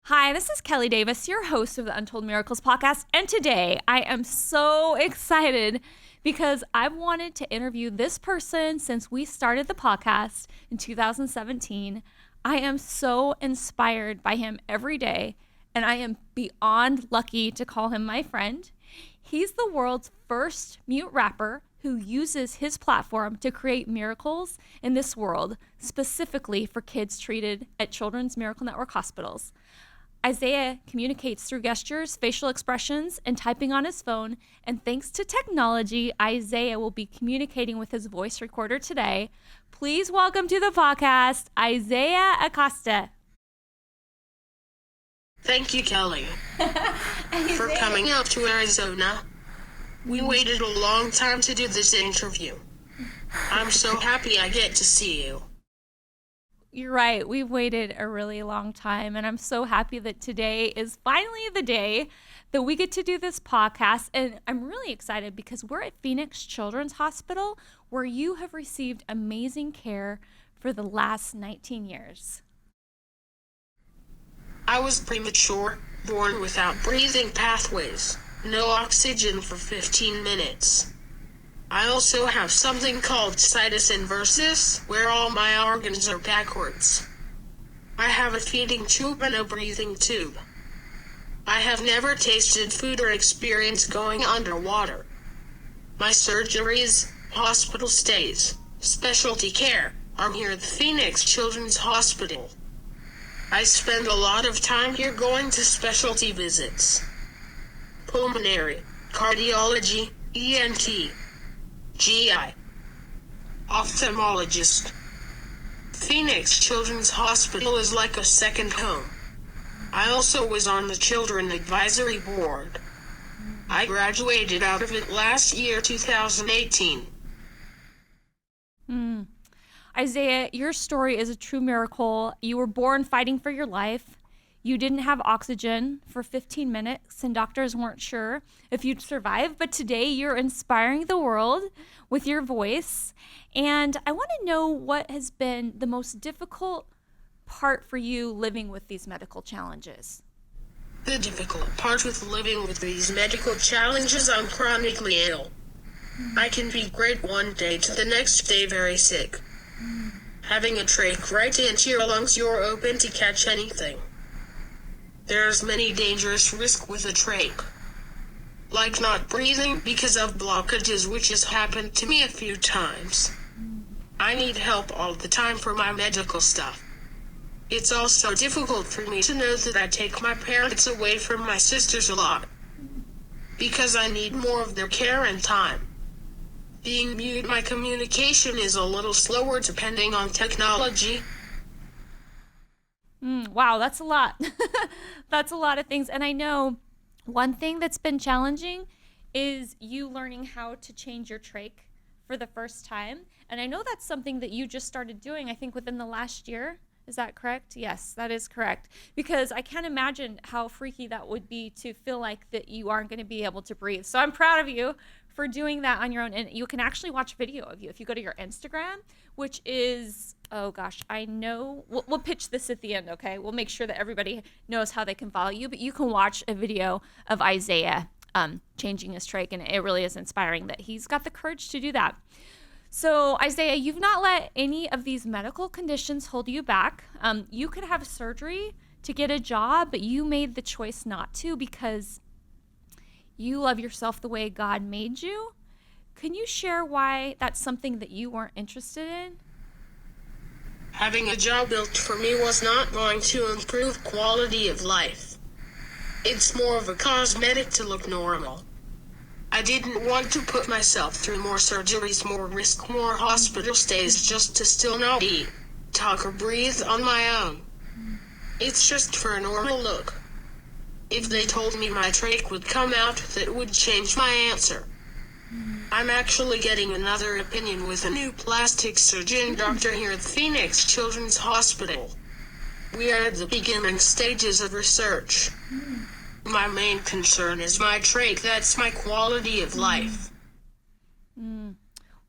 Hi, this is Kelly Davis, your host of the Untold Miracles podcast. And today I am so excited because I've wanted to interview this person since we started the podcast in 2017. I am so inspired by him every day, and I am beyond lucky to call him my friend. He's the world's first mute rapper who uses his platform to create miracles in this world, specifically for kids treated at Children's Miracle Network hospitals. Isaiah communicates through gestures, facial expressions, and typing on his phone. And thanks to technology, Isaiah will be communicating with his voice recorder today. Please welcome to the podcast, Isaiah Acosta. Thank you, Kelly, for coming out to Arizona. We waited a long time to do this interview. I'm so happy I get to see you. You're right. We've waited a really long time, and I'm so happy that today is finally the day that we get to do this podcast. And I'm really excited because we're at Phoenix Children's Hospital, where you have received amazing care for the last 19 years. I was premature, born without breathing pathways, no oxygen for 15 minutes. I also have something called situs inversus, where all my organs are backwards. I have a feeding tube and a breathing tube. I have never tasted food or experienced going underwater. My surgeries, hospital stays, specialty care, are here at the Phoenix Children's Hospital. I spend a lot of time here going to specialty visits. Pulmonary, cardiology, ENT, GI, ophthalmologist. Phoenix Children's Hospital is like a second home. I also was on the Children Advisory Board. I graduated out of it last year, 2018. Isaiah, your story is a true miracle. You were born fighting for your life. You didn't have oxygen for 15 minutes, and doctors weren't sure if you'd survive. But today you're inspiring the world with your voice. And I want to know what has been the most difficult part for you living with these medical challenges. The difficult part with living with these medical challenges, I'm chronically ill. I can be great one day to the next day very sick. Having a trach right into your lungs, you're open to catch anything. There's many dangerous risks with a trach. Like not breathing because of blockages, which has happened to me a few times. I need help all the time for my medical stuff. It's also difficult for me to know that I take my parents away from my sisters a lot, because I need more of their care and time. Being mute, my communication is a little slower depending on technology. Wow, that's a lot. That's a lot of things. And I know one thing that's been challenging is you learning how to change your trach for the first time. And I know that's something that you just started doing, I think, within the last year. Is that correct? Yes, that is correct. Because I can't imagine how freaky that would be to feel like that you aren't going to be able to breathe. So I'm proud of you for doing that on your own. And you can actually watch video of you if you go to your Instagram, which is, oh gosh, I know. We'll pitch this at the end, okay? We'll make sure that everybody knows how they can follow you. But you can watch a video of Isaiah changing his trach, and it really is inspiring that he's got the courage to do that. So Isaiah, you've not let any of these medical conditions hold you back. You could have surgery to get a job, but you made the choice not to because you love yourself the way God made you. Can you share why that's something that you weren't interested in? Having a job built for me was not going to improve quality of life. It's more of a cosmetic to look normal. I didn't want to put myself through more surgeries, more risk, more hospital stays just to still not eat, talk, or breathe on my own. It's just for a normal look. If they told me my trach would come out, that would change my answer. I'm actually getting another opinion with a new plastic surgeon doctor here at Phoenix Children's Hospital. We are at the beginning stages of research. My main concern is my trach. That's my quality of life.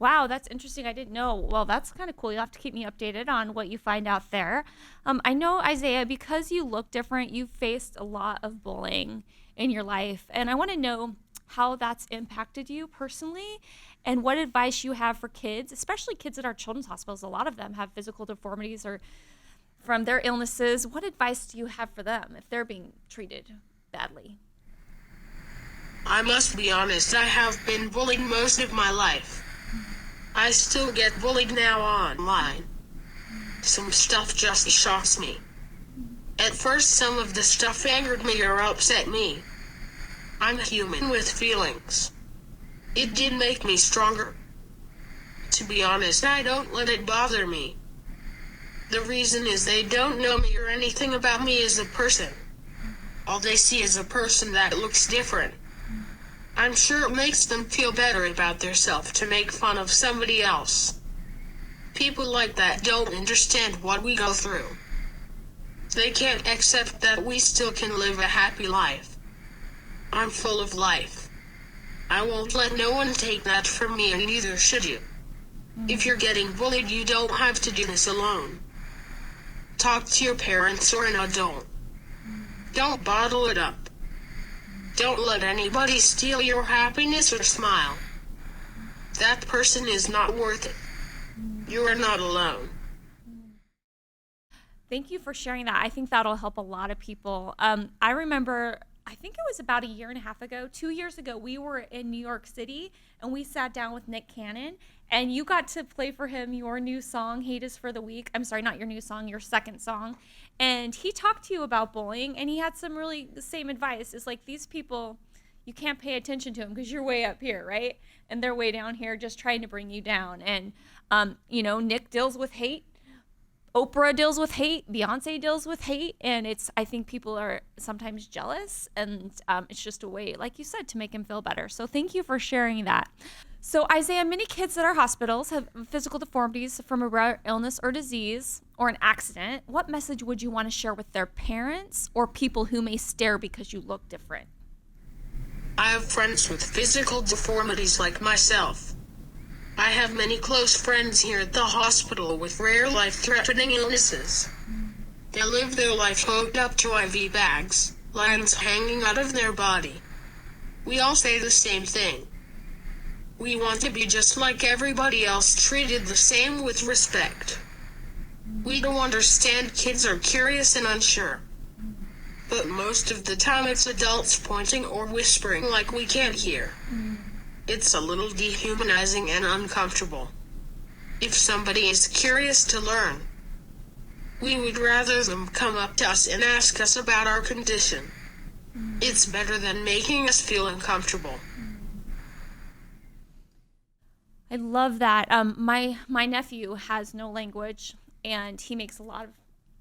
Wow, that's interesting. I didn't know. Well, that's kind of cool. You'll have to keep me updated on what you find out there. I know, Isaiah, because you look different, you've faced a lot of bullying in your life. And I want to know how that's impacted you personally and what advice you have for kids, especially kids at our children's hospitals. A lot of them have physical deformities or from their illnesses. What advice do you have for them if they're being treated badly? I must be honest, I have been bullied most of my life. I still get bullied now online. Some stuff just shocks me. At first, some of the stuff angered me or upset me. I'm human with feelings. It did make me stronger. To be honest, I don't let it bother me. The reason is they don't know me or anything about me as a person. All they see is a person that looks different. I'm sure it makes them feel better about themselves to make fun of somebody else. People like that don't understand what we go through. They can't accept that we still can live a happy life. I'm full of life. I won't let no one take that from me, and neither should you. If you're getting bullied, you don't have to do this alone. Talk to your parents or an adult. Don't bottle it up. Don't let anybody steal your happiness or smile. That person is not worth it. You are not alone. Thank you for sharing that. I think that'll help a lot of people. I remember, I think it was about a year and a half ago, 2 years ago, we were in New York City and we sat down with Nick Cannon and you got to play for him your new song, Hate is for the Weak. I'm sorry, not your new song, your second song. And he talked to you about bullying and he had some really the same advice. It's like these people, you can't pay attention to them because you're way up here, right? And they're way down here just trying to bring you down. And, Nick deals with hate. Oprah deals with hate, Beyonce deals with hate, and I think people are sometimes jealous, and it's just a way, like you said, to make them feel better. So thank you for sharing that. So Isaiah, many kids at our hospitals have physical deformities from a rare illness or disease or an accident. What message would you want to share with their parents or people who may stare because you look different? I have friends with physical deformities like myself. I have many close friends here at the hospital with rare life-threatening illnesses. They live their life hooked up to IV bags, lines hanging out of their body. We all say the same thing. We want to be just like everybody else, treated the same with respect. We don't understand kids are curious and unsure. But most of the time it's adults pointing or whispering like we can't hear. It's a little dehumanizing and uncomfortable. If somebody is curious to learn, we would rather them come up to us and ask us about our condition. It's better than making us feel uncomfortable. I love that. My nephew has no language, and he makes a lot of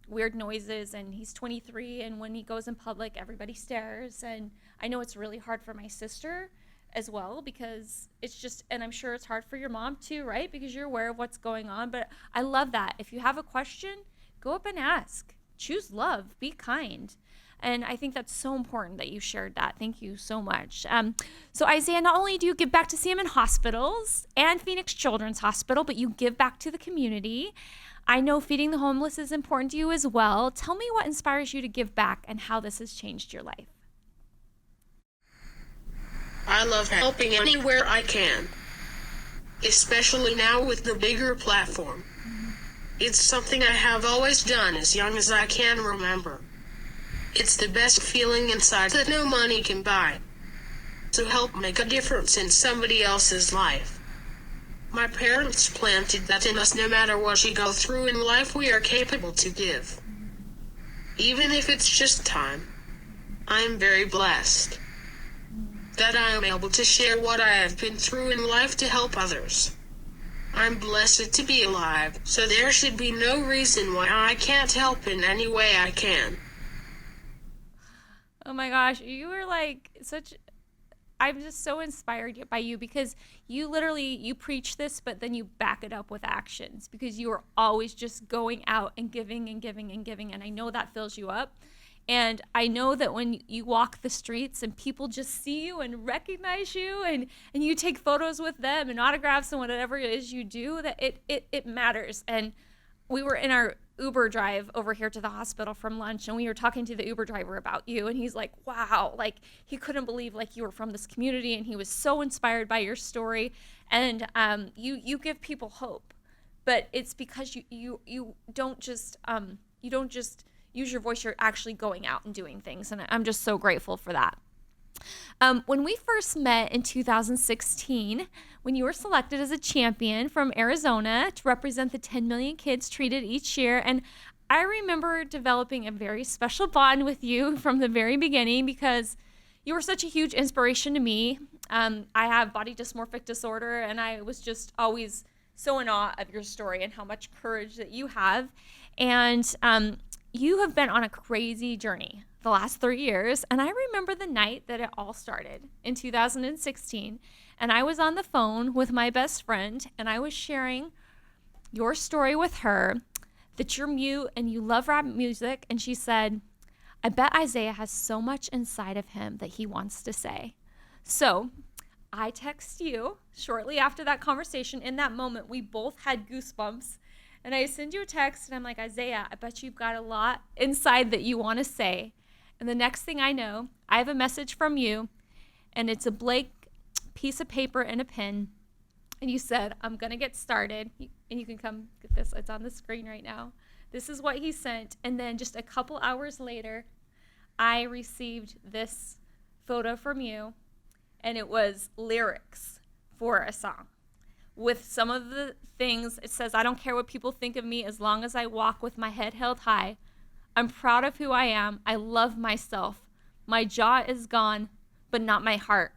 weird noises, and he's 23, and when he goes in public, everybody stares, and I know it's really hard for my sister as well because it's just, and I'm sure it's hard for your mom too, right? Because you're aware of what's going on. But I love that. If you have a question, go up and ask. Choose love. Be kind. And I think that's so important that you shared that. Thank you so much. So Isaiah, not only do you give back to CMN hospitals and Phoenix Children's Hospital, but you give back to the community. I know feeding the homeless is important to you as well. Tell me what inspires you to give back and how this has changed your life. I love helping anywhere I can, especially now with the bigger platform. It's something I have always done as young as I can remember. It's the best feeling inside that no money can buy. To help make a difference in somebody else's life. My parents planted that in us. No matter what we go through in life, we are capable to give. Even if it's just time. I am very blessed that I am able to share what I have been through in life to help others. I'm blessed to be alive, so there should be no reason why I can't help in any way I can. Oh my gosh, you are like I'm just so inspired by you because you preach this, but then you back it up with actions because you are always just going out and giving and giving and giving. And I know that fills you up. And I know that when you walk the streets and people just see you and recognize you, and you take photos with them and autographs and whatever it is you do, that it matters. And we were in our Uber drive over here to the hospital from lunch, and we were talking to the Uber driver about you, and he's like, wow, like he couldn't believe like you were from this community, and he was so inspired by your story. And you give people hope, but it's because you don't just use your voice, you're actually going out and doing things. And I'm just so grateful for that. When we first met in 2016, when you were selected as a champion from Arizona to represent the 10 million kids treated each year, and I remember developing a very special bond with you from the very beginning because you were such a huge inspiration to me. I have body dysmorphic disorder, and I was just always so in awe of your story and how much courage that you have. And you have been on a crazy journey the last 3 years. And I remember the night that it all started in 2016. And I was on the phone with my best friend, and I was sharing your story with her, that you're mute and you love rap music. And she said, I bet Isaiah has so much inside of him that he wants to say. So I text you shortly after that conversation. In that moment, we both had goosebumps. And I send you a text, and I'm like, Isaiah, I bet you've got a lot inside that you want to say. And the next thing I know, I have a message from you, and it's a blank piece of paper and a pen. And you said, I'm going to get started. And you can come get this. It's on the screen right now. This is what he sent. And then just a couple hours later, I received this photo from you, and it was lyrics for a song. With some of the things, it says, I don't care what people think of me as long as I walk with my head held high. I'm proud of who I am. I love myself. My jaw is gone, but not my heart.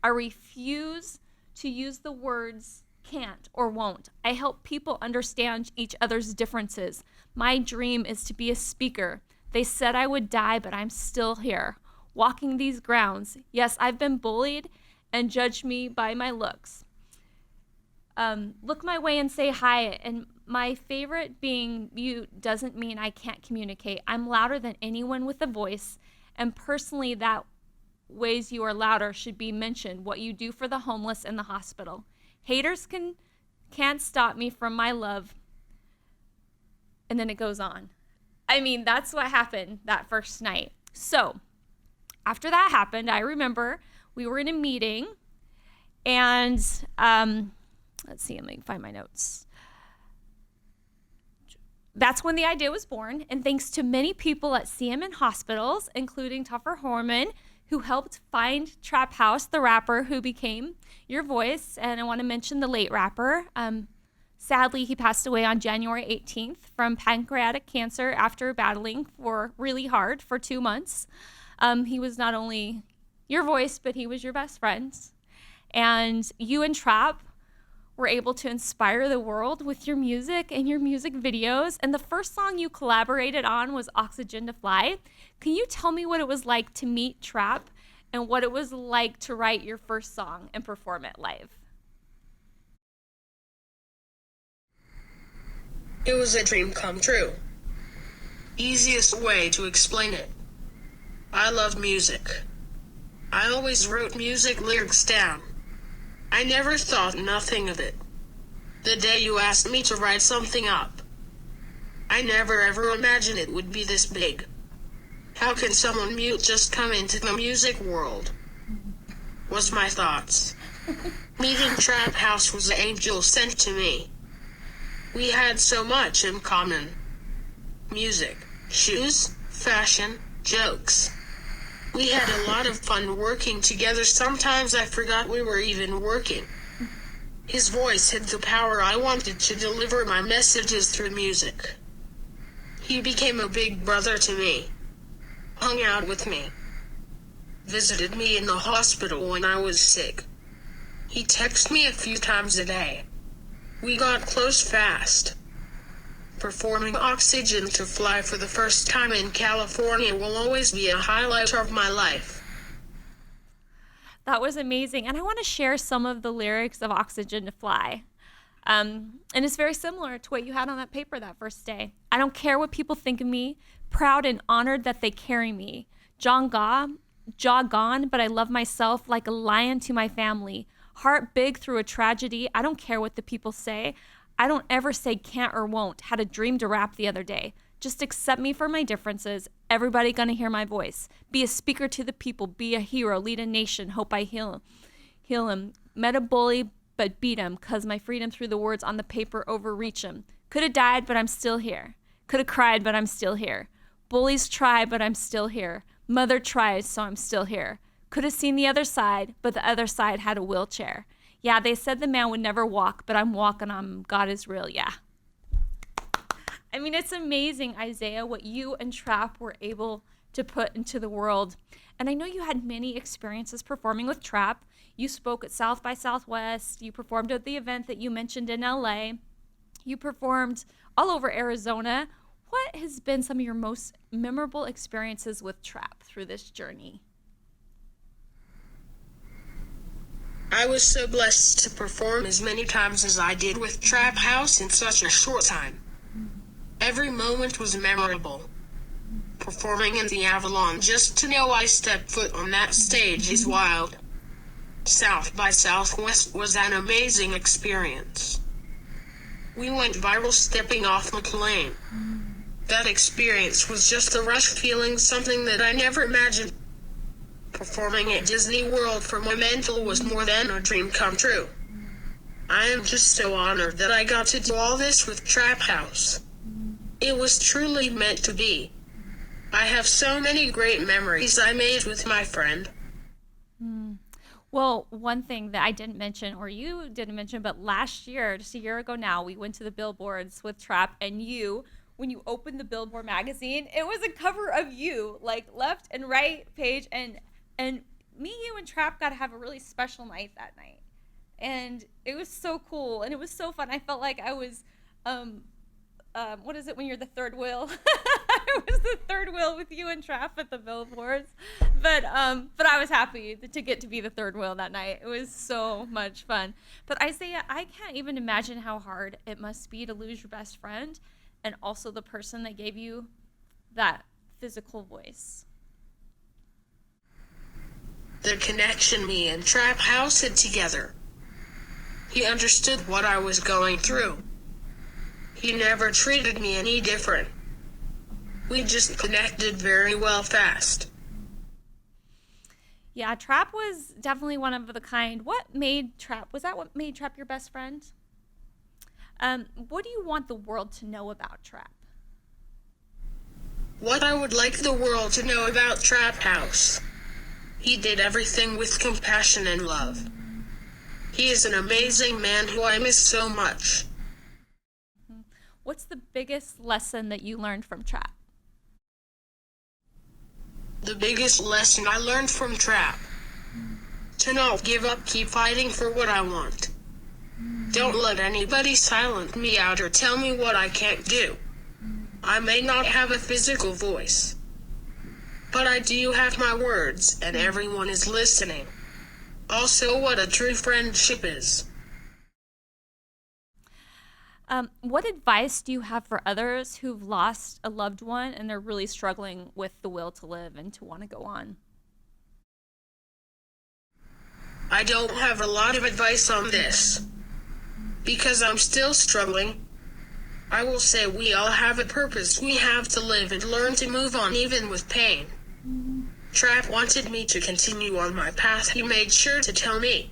I refuse to use the words can't or won't. I help people understand each other's differences. My dream is to be a speaker. They said I would die, but I'm still here, walking these grounds. Yes, I've been bullied and judged me by my looks. Look my way and say hi. And my favorite, being mute doesn't mean I can't communicate. I'm louder than anyone with a voice. And personally, that ways you are louder should be mentioned. What you do for the homeless in the hospital. Haters can't stop me from my love. And then it goes on. I mean, that's what happened that first night. So after that happened, I remember we were in a meeting, and let's see, let me find my notes. That's when the idea was born, and thanks to many people at CMN hospitals, including Topher Horman, who helped find Trap House, the rapper who became your voice. And I want to mention the late rapper. Sadly, he passed away on January 18th from pancreatic cancer after battling really hard for 2 months. He was not only your voice, but he was your best friend. And you and Trap were able to inspire the world with your music and your music videos. And the first song you collaborated on was Oxygen to Fly. Can you tell me what it was like to meet Trap and what it was like to write your first song and perform it live? It was a dream come true. Easiest way to explain it. I love music. I always wrote music lyrics down. I never thought nothing of it. The day you asked me to write something up, I never ever imagined it would be this big. How can someone mute just come into the music world? Was my thoughts. Meeting Trap House was an angel sent to me. We had so much in common. Music, shoes, fashion, jokes. We had a lot of fun working together. Sometimes I forgot we were even working. His voice had the power. I wanted to deliver my messages through music. He became a big brother to me. Hung out with me. Visited me in the hospital when I was sick. He texted me a few times a day. We got close fast. Performing Oxygen to Fly for the first time in California will always be a highlight of my life. That was amazing. And I want to share some of the lyrics of Oxygen to Fly. And it's very similar to what you had on that paper that first day. I don't care what people think of me, proud and honored that they carry me. Jaw gone, but I love myself like a lion to my family. Heart big through a tragedy. I don't care what the people say. I don't ever say can't or won't. Had a dream to rap the other day. Just accept me for my differences. Everybody gonna hear my voice. Be a speaker to the people. Be a hero. Lead a nation. Hope I heal him. Met a bully, but beat him. Cause my freedom through the words on the paper overreach him. Could have died, but I'm still here. Could have cried, but I'm still here. Bullies try, but I'm still here. Mother tried, so I'm still here. Could have seen the other side, but the other side had a wheelchair. Yeah, they said the man would never walk, but I'm walking on him. God is real, yeah. I mean, it's amazing, Isaiah, what you and Trap were able to put into the world. And I know you had many experiences performing with Trap. You spoke at South by Southwest. You performed at the event that you mentioned in LA. You performed all over Arizona. What has been some of your most memorable experiences with Trap through this journey? I was so blessed to perform as many times as I did with Trap House in such a short time. Every moment was memorable. Performing in the Avalon just to know I stepped foot on that stage is wild. South by Southwest was an amazing experience. We went viral stepping off McLean. That experience was just a rush feeling, something that I never imagined. Performing at Disney World for Momental was more than a dream come true. I am just so honored that I got to do all this with Trap House. It was truly meant to be. I have so many great memories I made with my friend. Well, one thing that I didn't mention, or you didn't mention, but last year, just a year ago now, we went to the billboards with Trap, and you, when you opened the Billboard magazine, it was a cover of you, like left and right page, and me, you, and Trap got to have a really special night that night. And it was so cool, and it was so fun. I felt like I was, what is it when you're the third wheel? I was the third wheel with you and Trap at the billboards. But I was happy to get to be the third wheel that night. It was so much fun. But Isaiah, I can't even imagine how hard it must be to lose your best friend and also the person that gave you that physical voice. The connection me and Trap House had together. He understood what I was going through. He never treated me any different. We just connected very well fast. Yeah, Trap was definitely one of the kind. What made Trap your best friend? What do you want the world to know about Trap? What I would like the world to know about Trap House. He did everything with compassion and love. He is an amazing man who I miss so much. What's the biggest lesson that you learned from Trap? The biggest lesson I learned from Trap. To not give up, keep fighting for what I want. Don't let anybody silence me out or tell me what I can't do. I may not have a physical voice, but I do have my words, and everyone is listening. Also, what a true friendship is. What advice do you have for others who've lost a loved one and they're really struggling with the will to live and to want to go on? I don't have a lot of advice on this, because I'm still struggling. I will say we all have a purpose. We have to live and learn to move on even with pain. Trap wanted me to continue on my path. He made sure to tell me.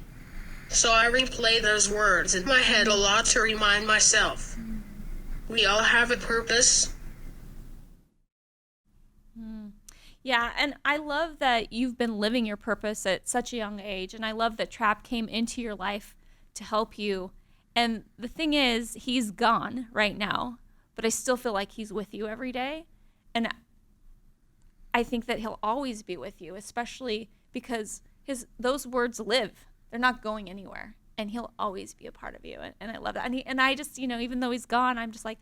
So I replay those words in my head a lot to remind myself. We all have a purpose. Yeah, and I love that you've been living your purpose at such a young age, and I love that Trap came into your life to help you. And the thing is, he's gone right now, but I still feel like he's with you every day. And I think that he'll always be with you, especially because those words live. They're not going anywhere, and he'll always be a part of you. And I love that. And I just, even though he's gone, I'm just like,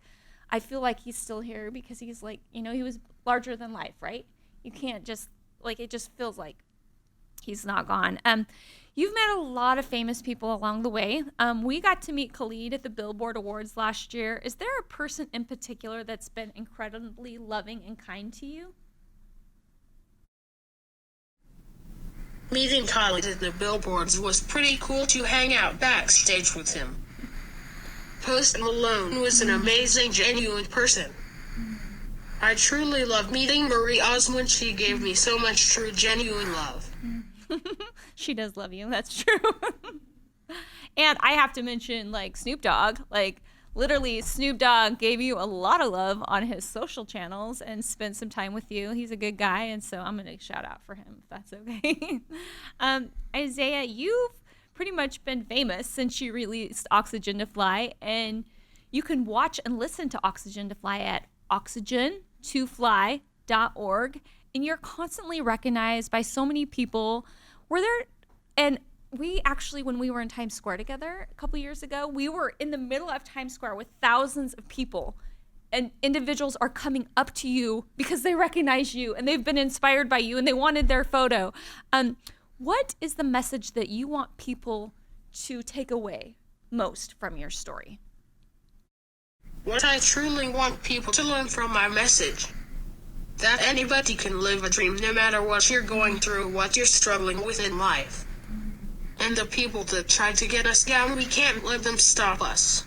I feel like he's still here because he's like, he was larger than life, right? You can't just, it just feels like he's not gone. You've met a lot of famous people along the way. We got to meet Khalid at the Billboard Awards last year. Is there a person in particular that's been incredibly loving and kind to you? Meeting Khalid at the Billboards was pretty cool to hang out backstage with him. Post Malone was an amazing, genuine person. I truly love meeting Marie Osmond. She gave me so much true, genuine love. She does love you. That's true. And I have to mention, like, Snoop Dogg. Like, literally, Snoop Dogg gave you a lot of love on his social channels and spent some time with you. He's a good guy, and so I'm going to shout out for him, if that's okay. Isaiah, you've pretty much been famous since you released Oxygen to Fly, and you can watch and listen to Oxygen to Fly at oxygen2fly.org, and you're constantly recognized by so many people. And we actually, when we were in Times Square together a couple years ago, we were in the middle of Times Square with thousands of people, and individuals are coming up to you because they recognize you and they've been inspired by you and they wanted their photo. What is the message that you want people to take away most from your story? What I truly want people to learn from my message, that anybody can live a dream no matter what you're going through, what you're struggling with in life. And the people that try to get us down, we can't let them stop us.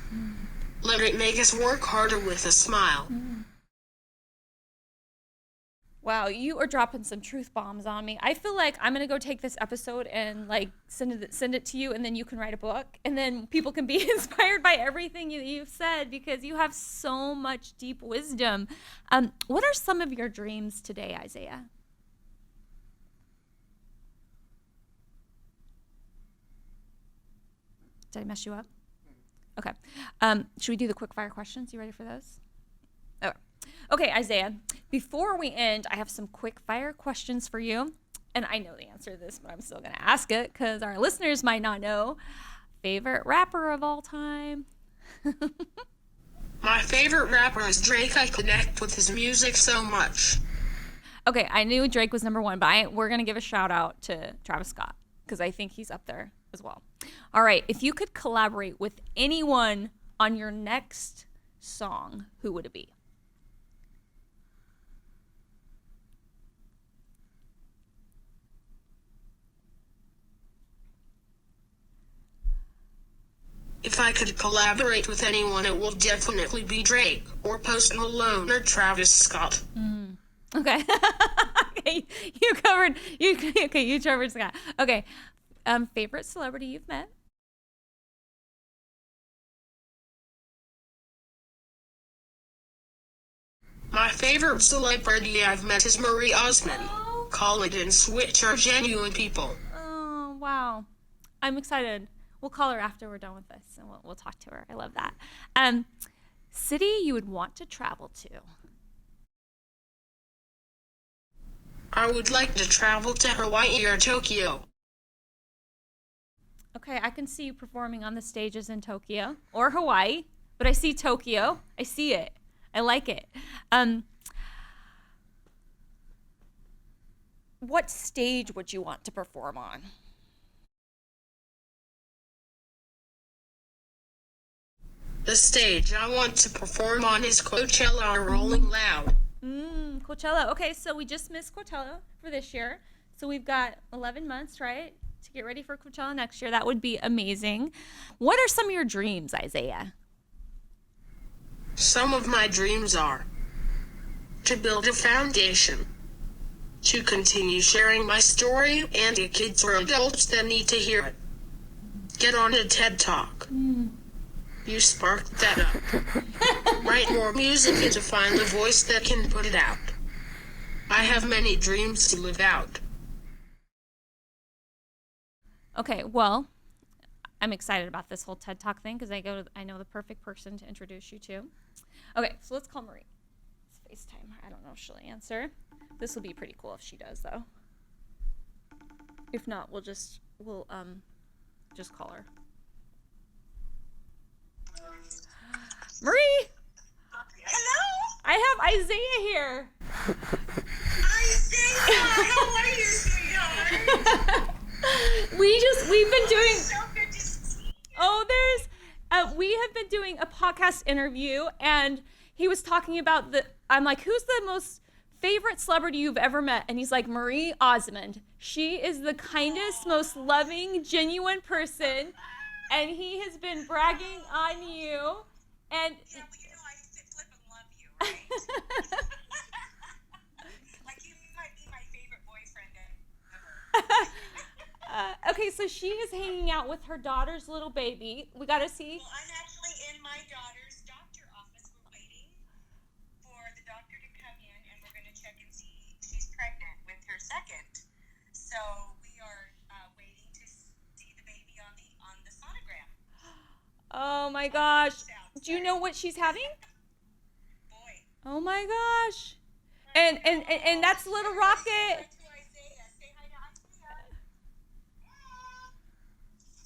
Let it make us work harder with a smile. Wow, you are dropping some truth bombs on me. I feel like I'm gonna go take this episode and like send it to you, and then you can write a book, and then people can be inspired by everything you've said, because you have so much deep wisdom. What are some of your dreams today, Isaiah? Did I mess you up? Okay. Should we do the quick fire questions? You ready for those? Okay, Isaiah, before we end, I have some quick fire questions for you. And I know the answer to this, but I'm still going to ask it because our listeners might not know. Favorite rapper of all time? My favorite rapper is Drake. I connect with his music so much. Okay, I knew Drake was number one, but we're going to give a shout out to Travis Scott because I think he's up there as well. All right, if you could collaborate with anyone on your next song, who would it be? If I could collaborate with anyone, it will definitely be Drake, or Post Malone, or Travis Scott. Okay. Okay, you covered Scott. Okay. Favorite celebrity you've met? My favorite celebrity I've met is Marie Osmond. Oh. Khalid and Switch are genuine people. Oh, wow. I'm excited. We'll call her after we're done with this, and we'll talk to her. I love that. City you would want to travel to? I would like to travel to Hawaii or Tokyo. Okay, I can see you performing on the stages in Tokyo or Hawaii, but I see Tokyo. I see it. I like it. What stage would you want to perform on? The stage I want to perform on is Coachella or Rolling Loud. Coachella. Okay, so we just missed Coachella for this year. So we've got 11 months, right, to get ready for Coachella next year. That would be amazing. What are some of your dreams, Isaiah? Some of my dreams are to build a foundation, to continue sharing my story, and to kids or adults that need to hear it. Get on a TED Talk. You sparked that up. Write more music and to find a voice that can put it out. I have many dreams to live out. Okay, well, I'm excited about this whole TED Talk thing because I know the perfect person to introduce you to. Okay, so let's call Marie. It's FaceTime. I don't know if she'll answer. This will be pretty cool if she does, though. If not, we'll just call her. Marie! Hello? I have Isaiah here. Isaiah, how are you, sweetheart? we've been doing, So good to see you. we have been doing a podcast interview, and he was talking about I'm like, who's the most favorite celebrity you've ever met? And he's like, Marie Osmond. She is the kindest, most loving, genuine person, and he has been bragging on you. And Yeah, well, I flip and love you, right? Like, you might be my favorite boyfriend ever. Okay, so she is hanging out with her daughter's little baby. We got to see. Well, I'm actually in my daughter's doctor office. We're waiting for the doctor to come in, and we're going to check and see she's pregnant with her second. So we are waiting to see the baby on the sonogram. Oh my gosh. Do you know what she's having? Boy. Oh my gosh. And that's little Rocket. To Isaiah. Say hi to Isaiah.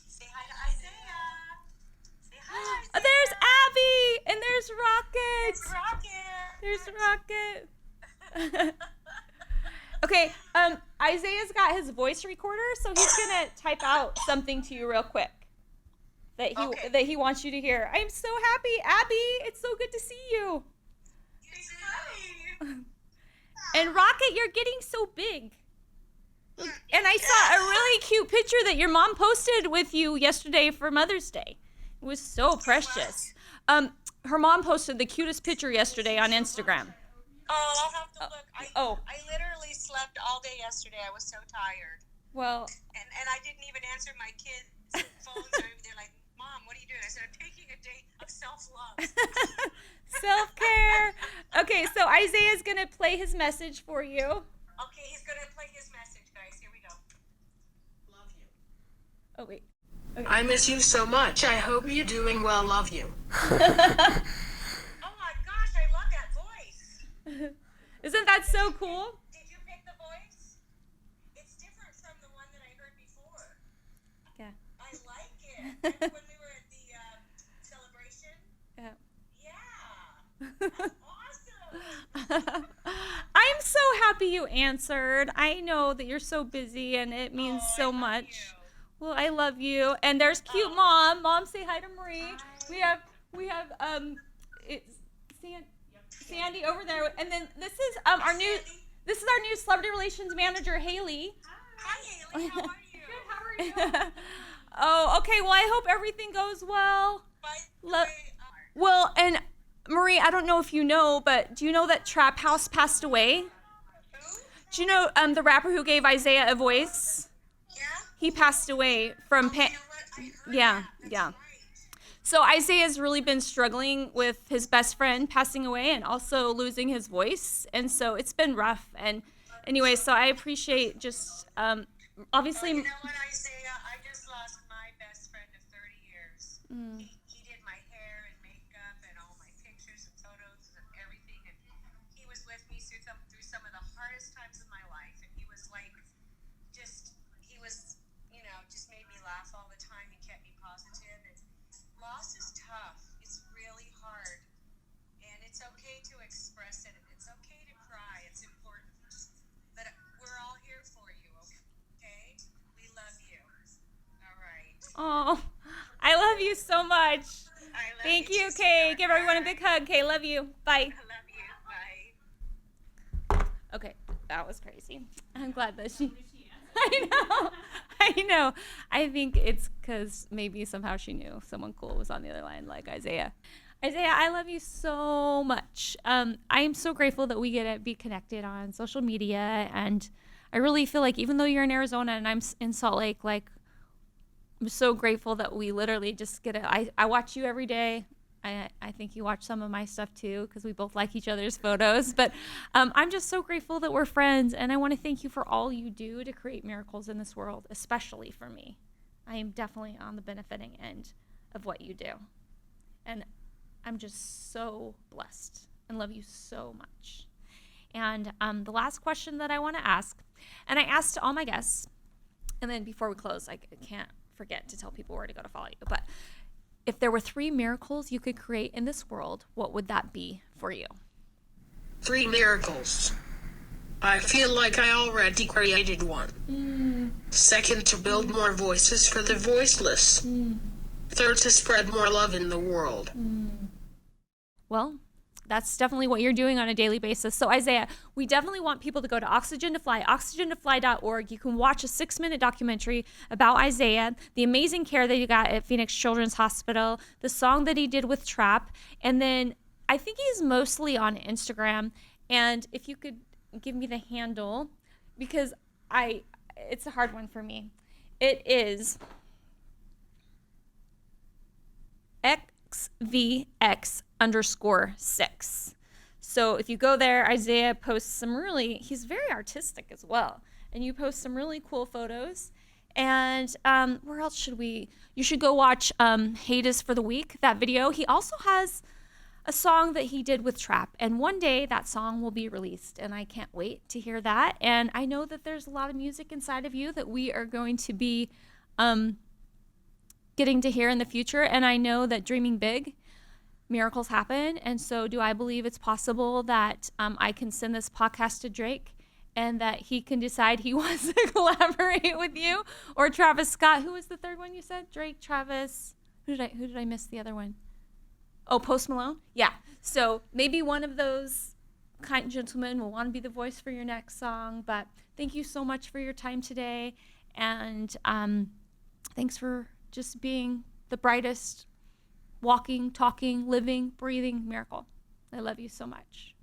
Say hi to Isaiah. Say hi, Isaiah. There's Abby and there's Rocket. It's Rocket. There's Rocket. Okay, Isaiah's got his voice recorder, so he's gonna type out something to you real quick that he wants you to hear. I'm so happy, Abby. It's so good to see you. He's funny. And Rocket, you're getting so big. And I saw a really cute picture that your mom posted with you yesterday for Mother's Day. It was so precious. Her mom posted the cutest picture yesterday on Instagram. Oh, I'll have to look. Oh. I literally slept all day yesterday. I was so tired. Well, And I didn't even answer my kids' phones. They're like, Mom, what are you doing? I said, I'm taking a day of self-love. self-care. Okay, so Isaiah's going to play his message for you. Okay, he's going to play his message, guys. Here we go. Love you. Oh, wait. I miss you so much. I hope you're doing well. Love you. Oh, my gosh, I love that voice. Isn't that so cool? Did you pick the voice? It's different from the one that I heard before. Yeah. I like it. Remember when we were at the celebration? Yeah. Yeah. That's awesome. I'm so happy you answered. I know that you're so busy and it means Oh, I so love much. you. Well, I love you. And there's cute mom. Mom, say hi to Marie. We have it's Sandy over there, and then this is our new celebrity relations manager, Haley. Hi, Haley. How are you? Good. How are you? Oh, okay. Well, I hope everything goes well. By the Lo- way, Well, and Marie, I don't know if you know, but do you know that Trap House passed away? who? Do you know the rapper who gave Isaiah a voice? Yeah. He passed away from You know what? I heard Yeah, that. That's yeah. Right. So Isaiah's really been struggling with his best friend passing away and also losing his voice, and so it's been rough. And anyway, so I appreciate just obviously. You know what, Isaiah? I just lost my best friend of 30 years. He did my hair and makeup and all my pictures and photos and everything, and he was with me through some of the hardest times of my life. And he was like, just made me laugh all the time. He kept me positive. And loss is tough. It's really hard, and it's okay to express it. It's okay to cry. It's important. But we're all here for you, okay? We love you. All right. Oh, I love you so much. I love Thank you, too, Kay. sweetheart. Give everyone a big hug. Kay, love you. Bye. I love you. Bye. Okay, that was crazy. I'm glad that she. I know. I think it's because maybe somehow she knew someone cool was on the other line, like Isaiah. Isaiah, I love you so much. I am so grateful that we get to be connected on social media, and I really feel like even though you're in Arizona and I'm in Salt Lake, like I'm so grateful that we literally just get to. I watch you every day. I think you watch some of my stuff too because we both like each other's photos. But I'm just so grateful that we're friends, and I want to thank you for all you do to create miracles in this world, especially for me. I am definitely on the benefiting end of what you do. And I'm just so blessed and love you so much. And the last question that I want to ask, and I asked to all my guests, and then before we close, I can't forget to tell people where to go to follow you, but if there were 3 miracles you could create in this world, what would that be for you? 3 miracles. I feel like I already created one. Second, to build more voices for the voiceless. Third, to spread more love in the world. Well, that's definitely what you're doing on a daily basis. So Isaiah, we definitely want people to go to Oxygen to Fly, oxygentofly.org. You can watch a 6-minute documentary about Isaiah, the amazing care that he got at Phoenix Children's Hospital, the song that he did with Trap, and then I think he's mostly on Instagram. And if you could give me the handle, because it's a hard one for me. It is XVX_6. So if you go there, Isaiah posts he's very artistic as well. And you post some really cool photos. And where else you should go watch Hate Is for the Week, that video. He also has a song that he did with Trap. And one day that song will be released. And I can't wait to hear that. And I know that there's a lot of music inside of you that we are going to be getting to hear in the future. And I know that dreaming big, miracles happen. And so do I believe it's possible that I can send this podcast to Drake and that he can decide he wants to collaborate with you, or Travis Scott. Who was the third one you said? Drake, Travis. Who did I miss the other one? Oh, Post Malone? Yeah. So maybe one of those kind gentlemen will want to be the voice for your next song. But thank you so much for your time today. And thanks for just being the brightest walking, talking, living, breathing miracle. I love you so much.